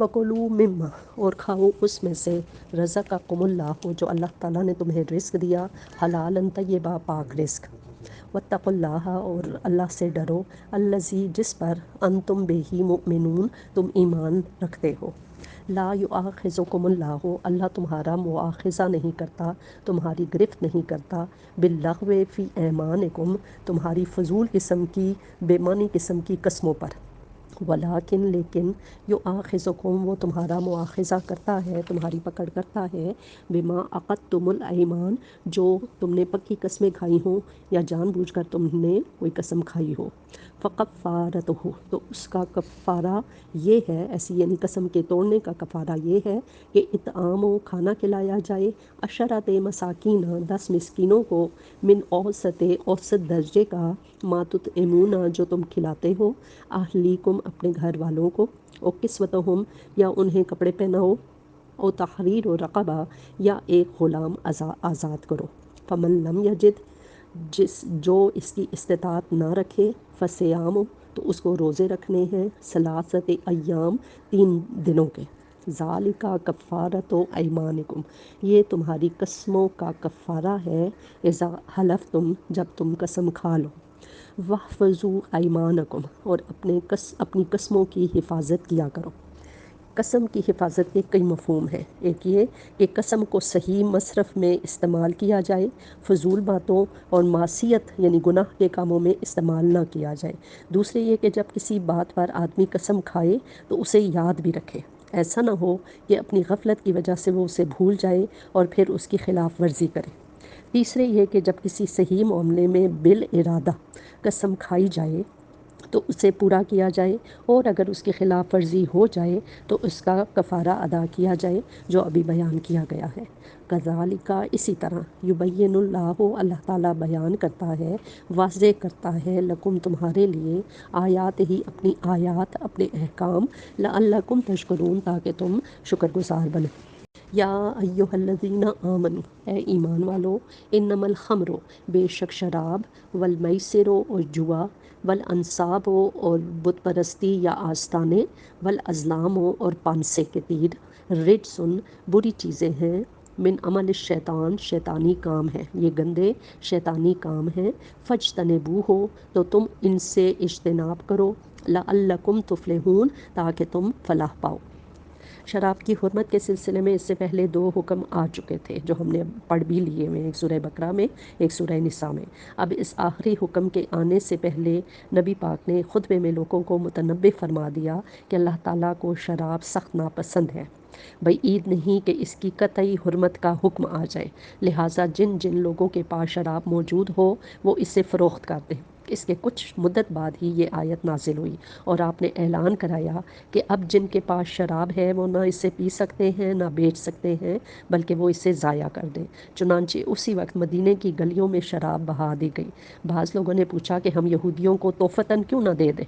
وَكُلُوا مِمَّا، اور کھاؤ اس میں سے، رزقکم اللہ، جو اللہ تعالیٰ نے تمہیں رزق دیا، حلال طیبہ، پاک رزق۔ واتقوا اللہ، اور اللہ سے ڈرو، الذی، جس پر، انتم بہ مؤمنون، تم ایمان رکھتے ہو۔ لا یؤاخذکم اللہ، اللہ تمہارا مواخذہ نہیں کرتا، تمہاری گرفت نہیں کرتا، باللغو فی ایمانکم، تمہاری فضول قسم کی، بے معنی قسم کی قسموں پر، ولیکن، لیکن، یؤاخذکم، وہ تمہارا مواخذہ کرتا ہے، تمہاری پکڑ کرتا ہے، بما عقدتم الایمان، جو تم نے پکی قسمیں کھائی ہوں یا جان بوجھ کر تم نے کوئی قسم کھائی ہو۔ فکفارتہ، تو اس کا کفارہ یہ ہے، ایسی یعنی قسم کے توڑنے کا کفارہ یہ ہے کہ اطعام، و کھانا کھلایا جائے، عشرۃ مساکین، 10 مسکینوں کو، من اوسط، اوسط درجے کا، ما تطعمون، جو تم کھلاتے ہو، اہلیکم، اپنے گھر والوں کو، او کسوتہم، یا انہیں کپڑے پہناؤ، او تحریر و رقبہ، یا ایک غلام آزاد کرو۔ فمن لم یجد، جو اس کی استطاعت نہ رکھے، فصیام، تو اس کو روزے رکھنے ہیں، ثلاثت ایام، 3 دنوں کے، ذالک کفارۃ ایمانکم، یہ تمہاری قسموں کا کفارہ ہے، اذا حلفتم، جب تم قسم کھا لو، واحفظوا ایمانکم، اور اپنی قسموں کی حفاظت کیا کرو۔ قسم کی حفاظت کے کئی مفہوم ہیں۔ ایک یہ کہ قسم کو صحیح مصرف میں استعمال کیا جائے، فضول باتوں اور معصیت یعنی گناہ کے کاموں میں استعمال نہ کیا جائے۔ دوسرے یہ کہ جب کسی بات پر آدمی قسم کھائے تو اسے یاد بھی رکھے، ایسا نہ ہو کہ اپنی غفلت کی وجہ سے وہ اسے بھول جائے اور پھر اس کی خلاف ورزی کرے۔ تیسرے یہ کہ جب کسی صحیح معاملے میں بالارادہ قسم کھائی جائے تو اسے پورا کیا جائے، اور اگر اس کی خلاف ورزی ہو جائے تو اس کا کفارہ ادا کیا جائے، جو ابھی بیان کیا گیا ہے۔ کذالک، اسی طرح، یبین اللہ، اللہ تعالیٰ بیان کرتا ہے، واضح کرتا ہے، لکم، تمہارے لیے، آیات ہی، اپنی آیات، اپنے احکام، لعلکم تشکرون، تاکہ تم شکر گزار بنو۔ یا ایہا الذین آمنوا، اے ایمان والو، انما الخمر، بے شک شراب، والمیسر، اور جوا، والانصاب، اور بت پرستی یا آستانے، والازلام، اور پانسے کے تیر، رجسن، بری چیزیں ہیں، من عمل الشیطان، شیطانی کام ہے، یہ گندے شیطانی کام ہیں، فاجتنبوہ، تو تم ان سے اجتناب کرو، لعلکم تفلحون، تاکہ تم فلاح پاؤ۔ شراب کی حرمت کے سلسلے میں اس سے پہلے 2 حکم آ چکے تھے جو ہم نے پڑھ بھی لیے ہوئے، ایک سورہ بقرہ میں، ایک سورہ نساء میں۔ اب اس آخری حکم کے آنے سے پہلے نبی پاک نے خطبے میں لوگوں کو متنبہ فرما دیا کہ اللہ تعالیٰ کو شراب سخت ناپسند ہے، بعید نہیں کہ اس کی قطعی حرمت کا حکم آ جائے، لہٰذا جن جن لوگوں کے پاس شراب موجود ہو وہ اسے فروخت کر دیں۔ اس کے کچھ مدت بعد ہی یہ آیت نازل ہوئی اور آپ نے اعلان کرایا کہ اب جن کے پاس شراب ہے وہ نہ اسے پی سکتے ہیں نہ بیچ سکتے ہیں، بلکہ وہ اسے ضائع کر دیں۔ چنانچہ اسی وقت مدینے کی گلیوں میں شراب بہا دی گئی۔ بعض لوگوں نے پوچھا کہ ہم یہودیوں کو تحفتاً کیوں نہ دے دیں؟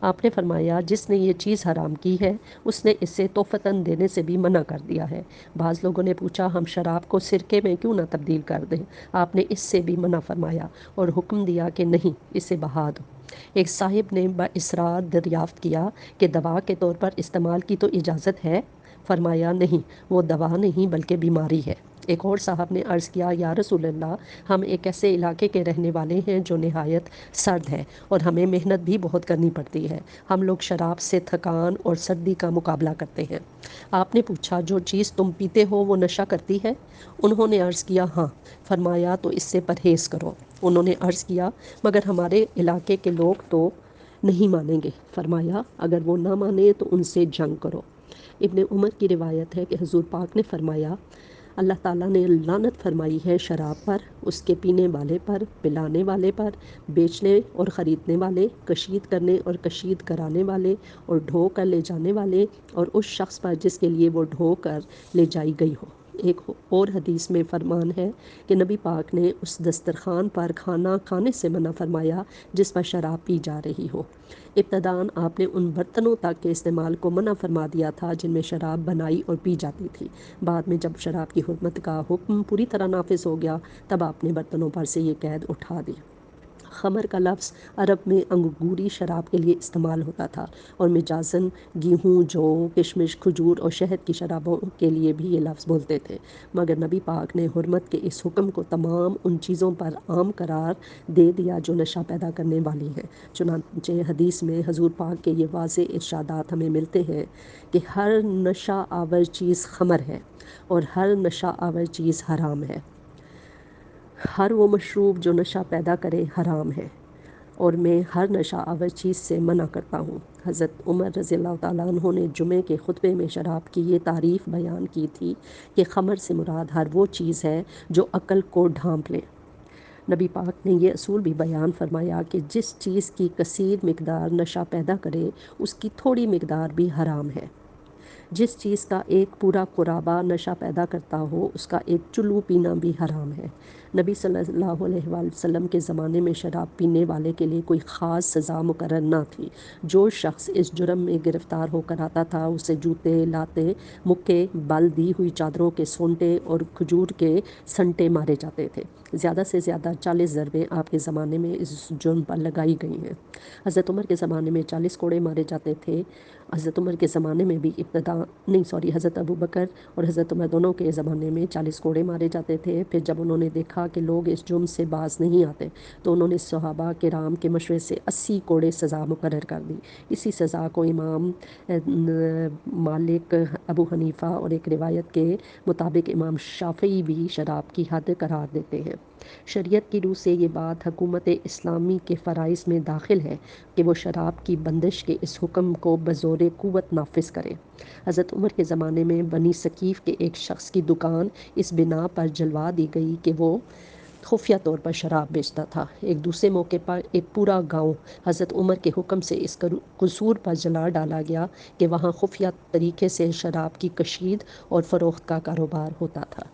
آپ نے فرمایا، جس نے یہ چیز حرام کی ہے اس نے اسے تحفتاً دینے سے بھی منع کر دیا ہے۔ بعض لوگوں نے پوچھا، ہم شراب کو سرکے میں کیوں نہ تبدیل کر دیں؟ آپ نے اس سے بھی منع فرمایا اور حکم دیا کہ نہیں، اسے بہا دو۔ ایک صاحب نے باصرار دریافت کیا کہ دوا کے طور پر استعمال کی تو اجازت ہے؟ فرمایا نہیں، وہ دوا نہیں بلکہ بیماری ہے۔ ایک اور صاحب نے عرض کیا، یا رسول اللہ، ہم ایک ایسے علاقے کے رہنے والے ہیں جو نہایت سرد ہے اور ہمیں محنت بھی بہت کرنی پڑتی ہے، ہم لوگ شراب سے تھکان اور سردی کا مقابلہ کرتے ہیں۔ آپ نے پوچھا، جو چیز تم پیتے ہو وہ نشہ کرتی ہے؟ انہوں نے عرض کیا ہاں۔ فرمایا تو اس سے پرہیز کرو۔ انہوں نے عرض کیا مگر ہمارے علاقے کے لوگ تو نہیں مانیں گے۔ فرمایا اگر وہ نہ مانے تو ان سے جنگ کرو۔ ابن عمر کی روایت ہے کہ حضور پاک نے فرمایا، اللہ تعالیٰ نے لعنت فرمائی ہے شراب پر، اس کے پینے والے پر، پلانے والے پر، بیچنے اور خریدنے والے، کشید کرنے اور کشید کرانے والے، اور ڈھو کر لے جانے والے، اور اس شخص پر جس کے لیے وہ ڈھو کر لے جائی گئی ہو۔ ایک اور حدیث میں فرمان ہے کہ نبی پاک نے اس دسترخوان پر کھانا کھانے سے منع فرمایا جس پر شراب پی جا رہی ہو۔ ابتداً آپ نے ان برتنوں تک کے استعمال کو منع فرما دیا تھا جن میں شراب بنائی اور پی جاتی تھی۔ بعد میں جب شراب کی حرمت کا حکم پوری طرح نافذ ہو گیا تب آپ نے برتنوں پر سے یہ قید اٹھا دی۔ خمر کا لفظ عرب میں انگوری شراب کے لیے استعمال ہوتا تھا، اور مجازاً گیہوں، جو، کشمش، کھجور اور شہد کی شرابوں کے لیے بھی یہ لفظ بولتے تھے، مگر نبی پاک نے حرمت کے اس حکم کو تمام ان چیزوں پر عام قرار دے دیا جو نشہ پیدا کرنے والی ہیں۔ چنانچہ حدیث میں حضور پاک کے یہ واضح ارشادات ہمیں ملتے ہیں کہ ہر نشہ آور چیز خمر ہے اور ہر نشہ آور چیز حرام ہے۔ ہر وہ مشروب جو نشہ پیدا کرے حرام ہے، اور میں ہر نشہ آور چیز سے منع کرتا ہوں۔ حضرت عمر رضی اللہ تعالیٰ عنہ نے جمعے کے خطبے میں شراب کی یہ تعریف بیان کی تھی کہ خمر سے مراد ہر وہ چیز ہے جو عقل کو ڈھانپ لے۔ نبی پاک نے یہ اصول بھی بیان فرمایا کہ جس چیز کی کثیر مقدار نشہ پیدا کرے اس کی تھوڑی مقدار بھی حرام ہے۔ جس چیز کا ایک پورا قرابہ نشہ پیدا کرتا ہو اس کا ایک چلو پینا بھی حرام ہے۔ نبی صلی اللہ علیہ وآلہ وسلم کے زمانے میں شراب پینے والے کے لیے کوئی خاص سزا مقرر نہ تھی۔ جو شخص اس جرم میں گرفتار ہو کر آتا تھا اسے جوتے، لاتے، مکے، بل دی ہوئی چادروں کے سونٹے اور کھجور کے سنٹے مارے جاتے تھے۔ زیادہ سے زیادہ 40 ضربیں آپ کے زمانے میں اس جرم پر لگائی گئی ہیں۔ حضرت عمر کے زمانے میں 40 کوڑے مارے جاتے تھے۔ حضرت عمر کے زمانے میں بھی حضرت ابو بکر اور حضرت عمر دونوں کے زمانے میں 40 کوڑے مارے جاتے تھے۔ پھر جب انہوں نے دیکھا کہ لوگ اس جرم سے باز نہیں آتے تو انہوں نے صحابہ کرام کے مشورے سے 80 کوڑے سزا مقرر کر دی۔ اسی سزا کو امام مالک، ابو حنیفہ اور ایک روایت کے مطابق امام شافعی بھی شراب کی حد قرار دیتے ہیں۔ شریعت کی روح سے یہ بات حکومت اسلامی کے فرائض میں داخل ہے کہ وہ شراب کی بندش کے اس حکم کو بزور قوت نافذ کرے۔ حضرت عمر کے زمانے میں بنی ثقیف کے ایک شخص کی دکان اس بنا پر جلوا دی گئی کہ وہ خفیہ طور پر شراب بیچتا تھا۔ ایک دوسرے موقع پر ایک پورا گاؤں حضرت عمر کے حکم سے اس قصور پر جلا ڈالا گیا کہ وہاں خفیہ طریقے سے شراب کی کشید اور فروخت کا کاروبار ہوتا تھا۔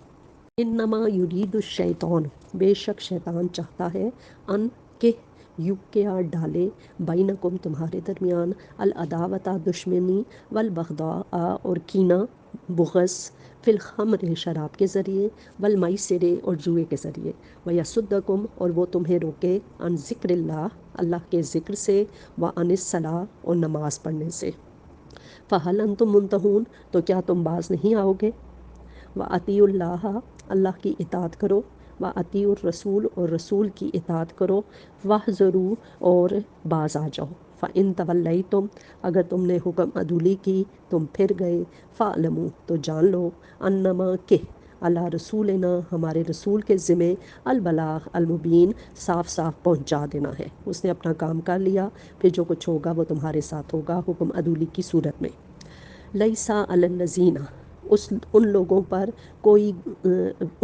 انما یرید الشیطان، بے شک شیطان چاہتا ہے، ان کہ یوقع ڈالے، بینکم تمہارے درمیان، العداوت دشمنی، والبغضاء اور کینہ بغض، فی الخمر شراب کے ذریعے، والمیسر اور جوئے کے ذریعے، ویصدکم اور وہ تمہیں روکے، عن ذکر اللہ اللہ کے ذکر سے، وعن الصلاۃ اور نماز پڑھنے سے۔ فہل انتم منتہون تو کیا تم باز نہیں آؤ گے؟ وَأَطِیعُوا اللَّهَ اللہ کی اطاعت کرو، وَأَطِیعُوا الرَّسُولَ اور رسول کی اطاعت کرو، وَاحْذَرُوا اور باز آ جاؤ۔ فَإِن تَوَلَّیْتُمْ اگر تم نے حکم عدولی کی، تم پھر گئے، فَاعْلَمُوا تو جان لو، انما کہ علی رسولنا ہمارے رسول کے ذمہ، البلاغ المبین صاف صاف پہنچا دینا ہے۔ اس نے اپنا کام کر لیا، پھر جو کچھ ہوگا وہ تمہارے ساتھ ہوگا حکم عدولی کی صورت میں۔ لیسا علی الذین ان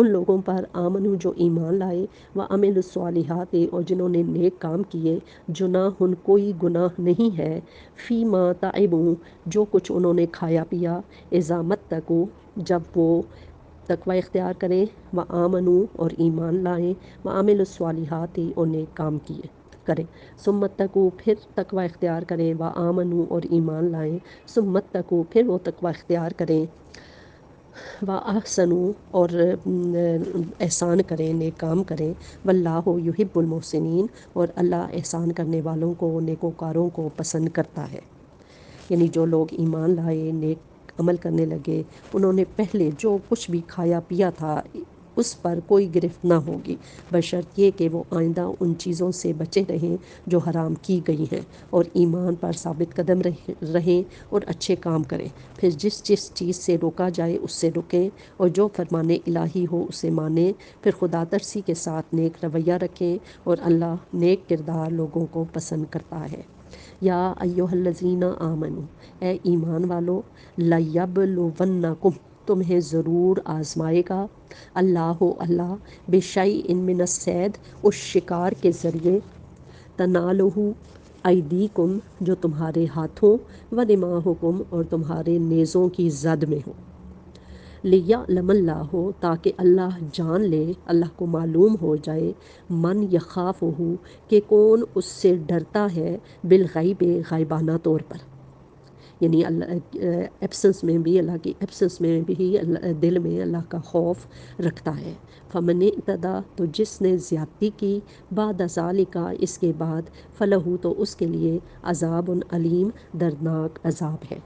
لوگوں پر آمنو جو ایمان لائے، وعملوا الصالحات اور جنہوں نے نیک کام کیے، جناح کوئی گناہ نہیں ہے، فیما طعموا جو کچھ انہوں نے کھایا پیا، اذا متقوا جب وہ تقوی اختیار کریں، وآمنوا اور ایمان لائیں، وعملوا الصالحات اور نیک کام کریں، ثم اتقوا پھر تقوی اختیار کریں، وآمنوا اور ایمان لائیں، ثم اتقوا پھر وہ تقوی اختیار کریں، وَأَحْسَنُوا اور احسان کریں، نیک کام کریں، واللہ یحب المحسنین اور اللہ احسان کرنے والوں کو، نیکوکاروں کو پسند کرتا ہے۔ یعنی جو لوگ ایمان لائے، نیک عمل کرنے لگے، انہوں نے پہلے جو کچھ بھی کھایا پیا تھا اس پر کوئی گرفت نہ ہوگی، بشرط یہ کہ وہ آئندہ ان چیزوں سے بچے رہیں جو حرام کی گئی ہیں، اور ایمان پر ثابت قدم رہیں اور اچھے کام کریں۔ پھر جس چیز سے روکا جائے اس سے رکیں، اور جو فرمان الہی ہو اسے مانیں، پھر خدا ترسی کے ساتھ نیک رویہ رکھیں، اور اللہ نیک کردار لوگوں کو پسند کرتا ہے۔ یا ایھا الذین آمنوا اے ایمان والو، لیبلونکم تمہیں ضرور آزمائے گا، اللہ بشیء من الصید اس شکار کے ذریعے، تنالہ ایدیکم جو تمہارے ہاتھوں، ورماحکم اور تمہارے نیزوں کی زد میں ہو، لیعلم اللہ تاکہ اللہ جان لے، اللہ کو معلوم ہو جائے، من یخافہ کہ کون اس سے ڈرتا ہے، بالغیب غائبانہ طور پر۔ یعنی اللہ ایبسنس میں بھی، اللہ کی ایبسنس میں بھی دل میں اللہ کا خوف رکھتا ہے۔ فمن اعتدا، تو جس نے زیادتی کی، بعد ذالک، اس کے بعد، فلہو، تو اس کے لیے عذاب علیم، دردناک عذاب ہے۔